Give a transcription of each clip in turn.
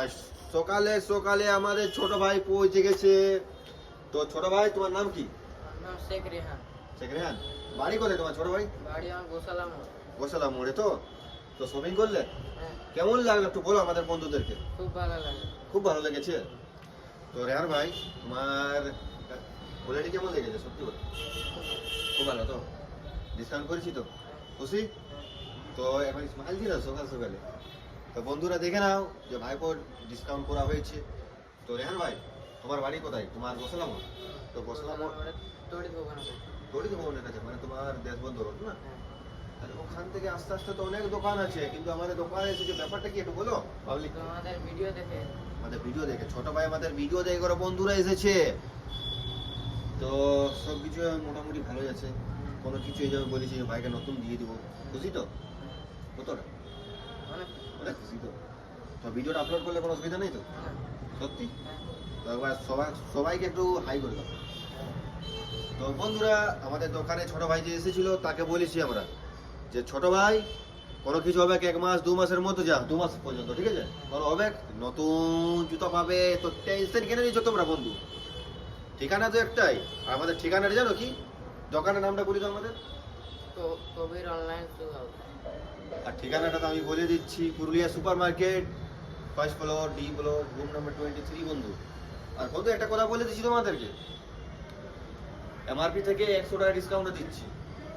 আর সকালে সকালে আমাদের ছোট ভাই পৌঁছে গেছে। তো ছোট ভাই তোমার নাম কি? আমার নাম শেখ রেহান। শেখ রেহান। বাড়ি কোথায় তোমার ছোট ভাই? বাড়ি আমার গোসালা মোড়। গোসালা মোড়ে। তো তো শপিং করলে হ্যাঁ, কেমন লাগলো একটু বলো আমাদের বন্ধুদেরকে। খুব ভালো লাগে। খুব ভালো লেগেছে। তো রেহান ভাই তোমার কোয়ালিটি কেমন লেগেছে সত্যি বলো? খুব ভালো। তো ডিসকাউন্ট করেছি তো? খুশি? তো এখন স্মাইল দিল সকাল সকালে। তো বন্ধুরা দেখে নাও যে ভাইপোর ডিসকাউন্ট করা হয়েছে। তো রেহান ভাই তোমার বাড়ি কোথায়? তোমার গোসালা মোড়। তো গোসালা মোড় তড়িৎ ভবন আছে। তড়িৎ ভবনের কাছে, মানে তোমার দেশবন্ধ রোড না? হ্যাঁ। আর ওখান থেকে আস্তে আস্তে তো অনেক দোকান আছে, কিন্তু আমাদের দোকানে এসেছে ব্যাপারটা কি একটু বলো পাবলিক। তো আমাদের ভিডিও দেখে আমাদের ভিডিও দেখে ছোট ভাই আমাদের ভিডিও দেখে করে বন্ধুরা এসেছে। তো সব কিছু মোটামুটি ভালোই আছে। কোনো কিছু এই যে আমি বলেছি যে ভাইকে নতুন দিয়ে দিব, খুশি তো? কতটা অনেক অনেক খুশি তো? তো ভিডিওটা আপলোড করলে কোনো অসুবিধা নেই তো? হ্যাঁ, সত্যি? হ্যাঁ। তো একবার সবাইকে একটু হাই করে দাও। তো বন্ধুরা আমাদের দোকানে ছোট ভাই যে এসেছিল তাকে বলেছি আমরা যে ছোট ভাই কোনো কিছু হবে 1 মাস 2 মাসের মধ্যে, যা 2 মাস পর্যন্ত, ঠিক আছে? কোনো হবে নতুন জুতো পাবে, তো টেনশন কেন নিচ্ছ তোমরা বন্ধু? ঠিকানা তো একটাই। আর আমাদের ঠিকানাটা জানো কি? দোকানের নামটা বলি তো আমাদের। তো কবির অনলাইন শু হাউস। আর ঠিকানাটা তো আমি বলে দিচ্ছি, Purulia super market, first floor, D block, room number 23 বন্ধু। আর বন্ধু একটা কথা বলে দিচ্ছি তোমাদেরকে, এমআরপি থেকে 100 টাকা ডিসকাউন্ট দিচ্ছি।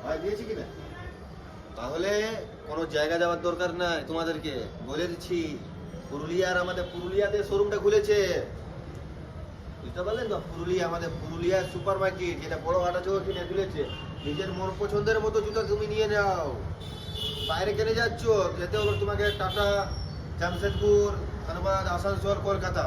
ভাই দিয়েছি কিনা? তাহলে কোনো জায়গা যাওয়ার দরকার নাই, তোমাদেরকে বলে দিচ্ছি পুরুলিয়ার আমাদের পুরুলিয়াতে শোরুমটা খুলেছে, বুঝতে পারলেন তো? পুরুলিয়া আমাদের পুরুলিয়া সুপার মার্কেট, যেটা বড় হাটা চৌক কিনে খুলেছে। নিজের মন পছন্দের মতো জুতো তুমি নিয়ে নাও। বাইরে কেনে যাচ্ছ, যেতে হবে তোমাকে টাটা, জামশেদপুর, ধানবাদ, আসানসোল, কলকাতা।